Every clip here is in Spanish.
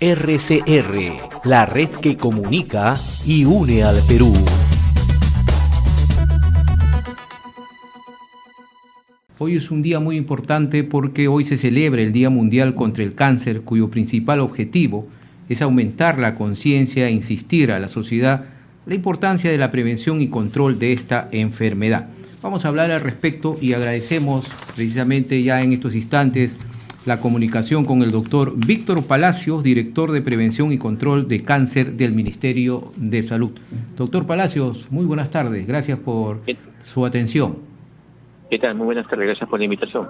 RCR, la red que comunica y une al Perú. Hoy es un día muy importante porque hoy se celebra el Día Mundial contra el Cáncer, cuyo principal objetivo es aumentar la conciencia e insistir a la sociedad la importancia de la prevención y control de esta enfermedad. Vamos a hablar al respecto y agradecemos precisamente ya en estos instantes la comunicación con el doctor Víctor Palacios, director de Prevención y Control de Cáncer del Ministerio de Salud. Doctor Palacios, muy buenas tardes, gracias por su atención. ¿Qué tal? Muy buenas tardes, gracias por la invitación.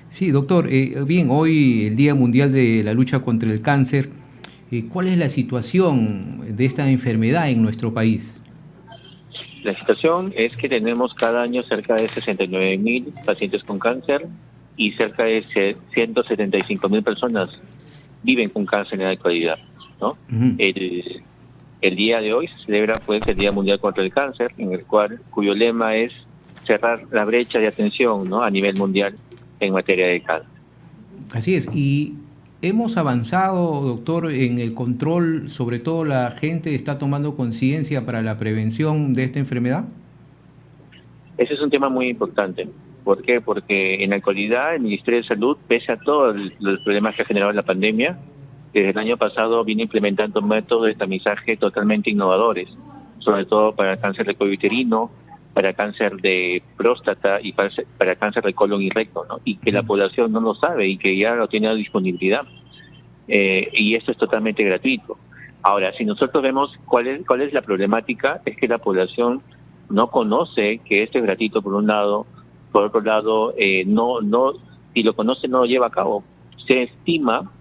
Sí, doctor, bien, hoy el Día Mundial de la Lucha contra el Cáncer, ¿cuál es la situación de esta enfermedad en nuestro país? La situación es que tenemos cada año cerca de 69.000 pacientes con cáncer y cerca de 175.000 personas viven con cáncer en la actualidad, ¿no? Uh-huh. El día de hoy se celebra pues el Día Mundial contra el Cáncer, cuyo lema es cerrar la brecha de atención, ¿no?, a nivel mundial en materia de cáncer. Así es, y hemos avanzado, doctor, en el control, sobre todo la gente está tomando conciencia para la prevención de esta enfermedad. Ese es un tema muy importante. ¿Por qué? Porque en la actualidad el Ministerio de Salud, pese a todos los problemas que ha generado la pandemia, desde el año pasado viene implementando métodos de tamizaje totalmente innovadores, sobre todo para el cáncer de cuello uterino, para cáncer de próstata y para cáncer de colon y recto, ¿no? Y que la población no lo sabe y que ya lo tiene a disponibilidad. Y esto es totalmente gratuito. Ahora, si nosotros vemos cuál es la problemática, es que la población no conoce que esto es gratuito por un lado. Por otro lado, si lo conoce no lo lleva a cabo. Se estima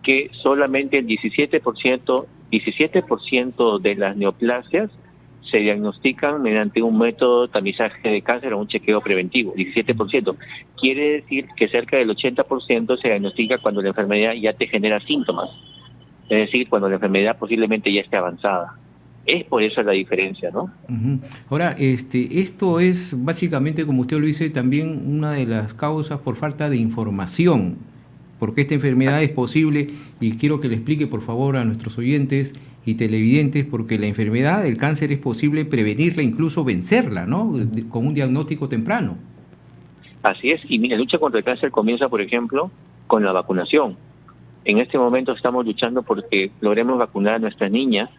que solamente el 17% de las neoplasias se diagnostican mediante un método de tamizaje de cáncer o un chequeo preventivo, 17%. Quiere decir que cerca del 80% se diagnostica cuando la enfermedad ya te genera síntomas, es decir, cuando la enfermedad posiblemente ya esté avanzada. Es por eso la diferencia, ¿no? Uh-huh. Ahora, esto es básicamente, como usted lo dice, también una de las causas por falta de información, porque esta enfermedad es posible, y quiero que le explique por favor a nuestros oyentes y televidentes, porque la enfermedad del cáncer es posible prevenirla, incluso vencerla, ¿no?, con un diagnóstico temprano. Así es, y la lucha contra el cáncer comienza, por ejemplo, con la vacunación. En este momento estamos luchando porque logremos vacunar a nuestras niñas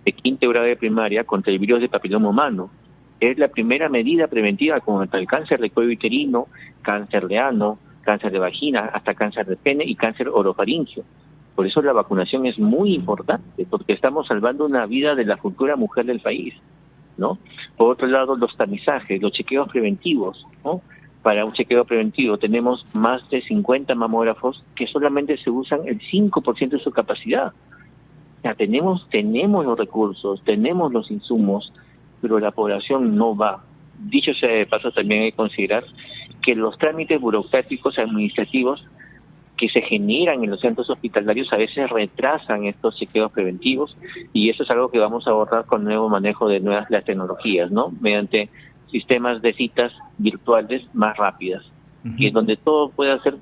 de quinto grado de primaria contra el virus de papiloma humano. Es la primera medida preventiva contra el cáncer de cuello uterino, cáncer de ano, cáncer de vagina, hasta cáncer de pene y cáncer orofaríngeo. Por eso la vacunación es muy importante, porque estamos salvando una vida de la futura mujer del país, ¿no? Por otro lado, los tamizajes, los chequeos preventivos, ¿no? Para un chequeo preventivo tenemos más de 50 mamógrafos que solamente se usan el 5% de su capacidad. O sea, tenemos los recursos, tenemos los insumos, pero la población no va. Dicho sea de paso, también hay que considerar que los trámites burocráticos administrativos que se generan en los centros hospitalarios a veces retrasan estos chequeos preventivos, y eso es algo que vamos a abordar con el nuevo manejo de las tecnologías, ¿no? Mediante sistemas de citas virtuales más rápidas, y es donde todo pueda ser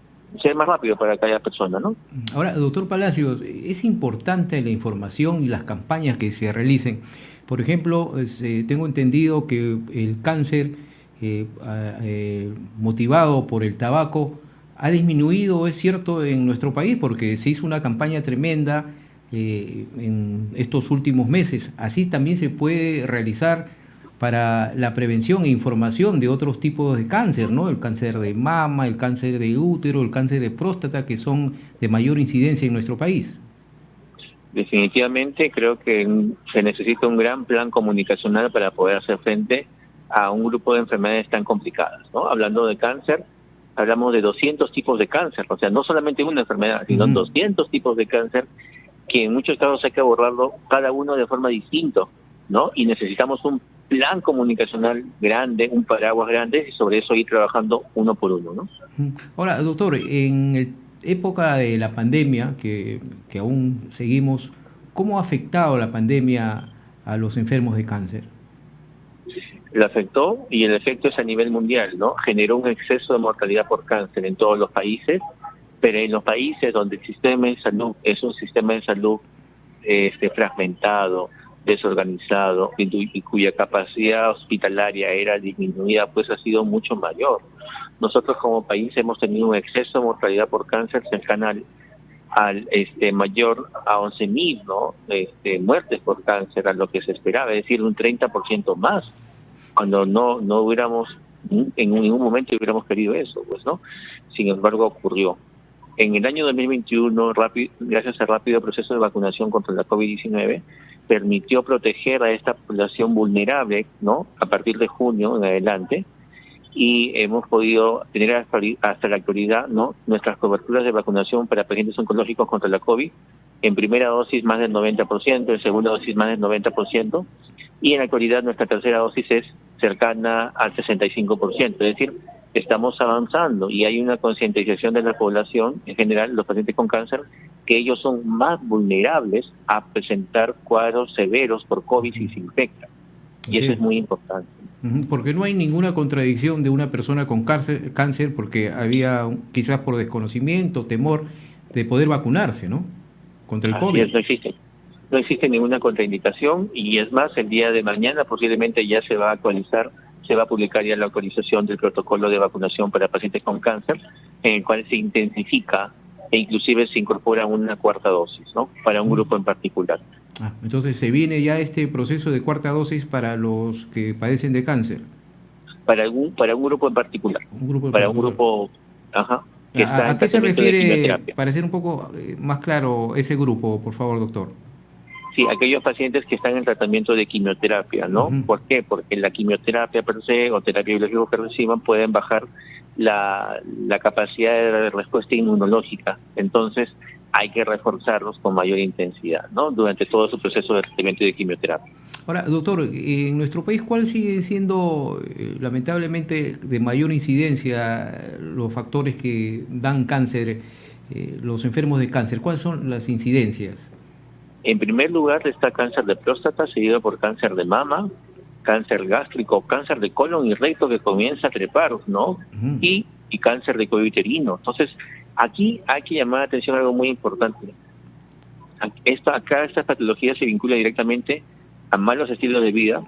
más rápido para cada persona, ¿no? Ahora, doctor Palacios, es importante la información y las campañas que se realicen. Por ejemplo, tengo entendido que el cáncer motivado por el tabaco ha disminuido, es cierto, en nuestro país, porque se hizo una campaña tremenda en estos últimos meses. Así también se puede realizar para la prevención e información de otros tipos de cáncer, ¿no? El cáncer de mama, el cáncer de útero, el cáncer de próstata, que son de mayor incidencia en nuestro país. Definitivamente creo que se necesita un gran plan comunicacional para poder hacer frente a un grupo de enfermedades tan complicadas, ¿no? Hablando de cáncer, hablamos de 200 tipos de cáncer, o sea, no solamente una enfermedad, sino 200 tipos de cáncer, que en muchos casos hay que abordarlo cada uno de forma distinta, ¿no? Y necesitamos un plan comunicacional grande, un paraguas grande, y sobre eso ir trabajando uno por uno, ¿no? Ahora, doctor, en época de la pandemia, que aún seguimos, ¿cómo ha afectado la pandemia a los enfermos de cáncer? Le afectó, y el efecto es a nivel mundial, ¿no? Generó un exceso de mortalidad por cáncer en todos los países, Pero en los países donde el sistema de salud es un sistema de salud fragmentado, desorganizado y cuya capacidad hospitalaria era disminuida, pues ha sido mucho mayor. Nosotros como país hemos tenido un exceso de mortalidad por cáncer cercana al mayor a 11.000, ¿no? Muertes por cáncer, a lo que se esperaba, es decir, un 30% más, cuando no hubiéramos, en ningún momento hubiéramos querido eso, pues, ¿no? Sin embargo, ocurrió. En el año 2021, gracias al rápido proceso de vacunación contra la COVID-19, permitió proteger a esta población vulnerable, ¿no? A partir de junio en adelante, y hemos podido tener hasta la actualidad, ¿no? Nuestras coberturas de vacunación para pacientes oncológicos contra la COVID, en primera dosis más del 90%, en segunda dosis más del 90%, y en la actualidad nuestra tercera dosis es cercana al 65%, es decir, estamos avanzando y hay una concientización de la población, en general, los pacientes con cáncer, que ellos son más vulnerables a presentar cuadros severos por COVID si se infectan. Y eso es muy importante. Porque no hay ninguna contradicción de una persona con cáncer, porque había, quizás por desconocimiento, temor, de poder vacunarse, ¿no? Contra el COVID. No existe ninguna contraindicación, y es más, el día de mañana posiblemente ya se va a actualizar, se va a publicar ya la actualización del protocolo de vacunación para pacientes con cáncer, en el cual se intensifica e inclusive se incorpora una cuarta dosis, ¿no? Para un grupo en particular. Entonces se viene ya este proceso de cuarta dosis para los que padecen de cáncer. Para un grupo en particular. Un grupo, que está ¿A qué se refiere, para ser un poco más claro, ese grupo, por favor, doctor? Sí, aquellos pacientes que están en tratamiento de quimioterapia, ¿no? ¿Por qué? Porque la quimioterapia per se o terapia biológica que reciban pueden bajar la capacidad de respuesta inmunológica. Entonces, hay que reforzarlos con mayor intensidad, ¿no? Durante todo su proceso de tratamiento de quimioterapia. Ahora, doctor, en nuestro país, ¿cuál sigue siendo, lamentablemente, de mayor incidencia los factores que dan cáncer, los enfermos de cáncer? ¿Cuáles son las incidencias? En primer lugar está cáncer de próstata, seguido por cáncer de mama, cáncer gástrico, cáncer de colon y recto que comienza a trepar, ¿no? Y cáncer de cuello uterino. Entonces, aquí hay que llamar la atención a algo muy importante. Esta patología se vincula directamente a malos estilos de vida,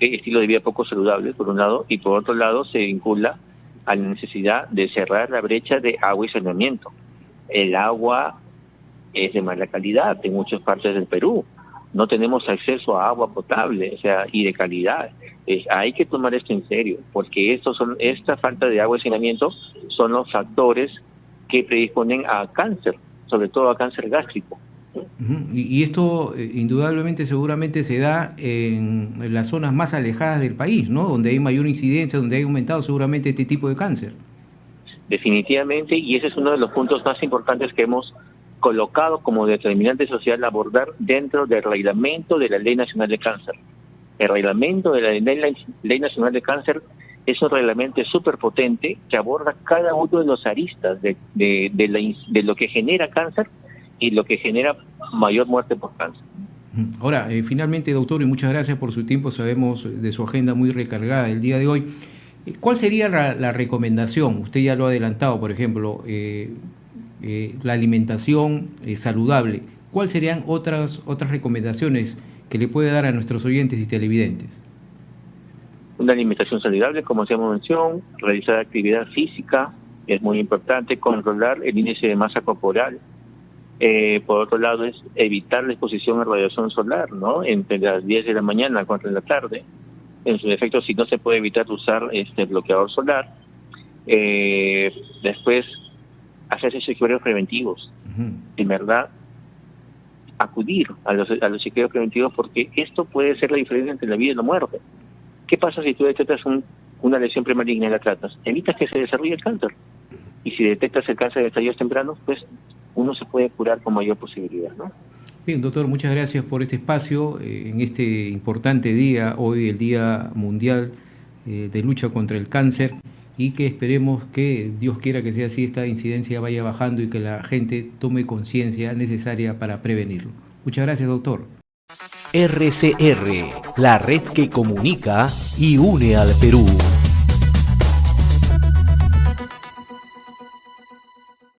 estilo de vida poco saludable, por un lado, y por otro lado se vincula a la necesidad de cerrar la brecha de agua y saneamiento. El agua es de mala calidad en muchas partes del Perú. No tenemos acceso a agua potable, y de calidad. Hay que tomar esto en serio, porque esta falta de agua y saneamiento son los factores que predisponen a cáncer, sobre todo a cáncer gástrico. Y esto indudablemente seguramente se da en las zonas más alejadas del país, ¿no? Donde hay mayor incidencia, donde hay aumentado seguramente este tipo de cáncer. Definitivamente, y ese es uno de los puntos más importantes que hemos colocado como determinante social a abordar dentro del reglamento de la Ley Nacional de Cáncer. El reglamento de la Ley Nacional de Cáncer es un reglamento súper potente que aborda cada uno de los aristas de lo que genera cáncer y lo que genera mayor muerte por cáncer. Ahora, finalmente, doctor, y muchas gracias por su tiempo, sabemos de su agenda muy recargada el día de hoy. ¿Cuál sería la recomendación? Usted ya lo ha adelantado, por ejemplo, la alimentación saludable. ¿Cuáles serían otras recomendaciones que le puede dar a nuestros oyentes y televidentes? Una alimentación saludable, como hacíamos mención, realizar actividad física, es muy importante, controlar el índice de masa corporal. Por otro lado, es evitar la exposición a radiación solar, ¿no? Entre las 10 de la mañana contra la tarde. En su defecto, si no se puede evitar usar bloqueador solar. Después, hacerse chequeos preventivos. En verdad, acudir a los chequeos preventivos, porque esto puede ser la diferencia entre la vida y la muerte. ¿Qué pasa si tú detectas una lesión premaligna y la tratas? Evitas que se desarrolle el cáncer. Y si detectas el cáncer de estadios tempranos, pues uno se puede curar con mayor posibilidad, ¿no? Bien, doctor, muchas gracias por este espacio en este importante día, hoy el Día Mundial de Lucha contra el Cáncer, y que esperemos que Dios quiera que sea así, esta incidencia vaya bajando y que la gente tome conciencia necesaria para prevenirlo. Muchas gracias, doctor. RCR, la red que comunica y une al Perú.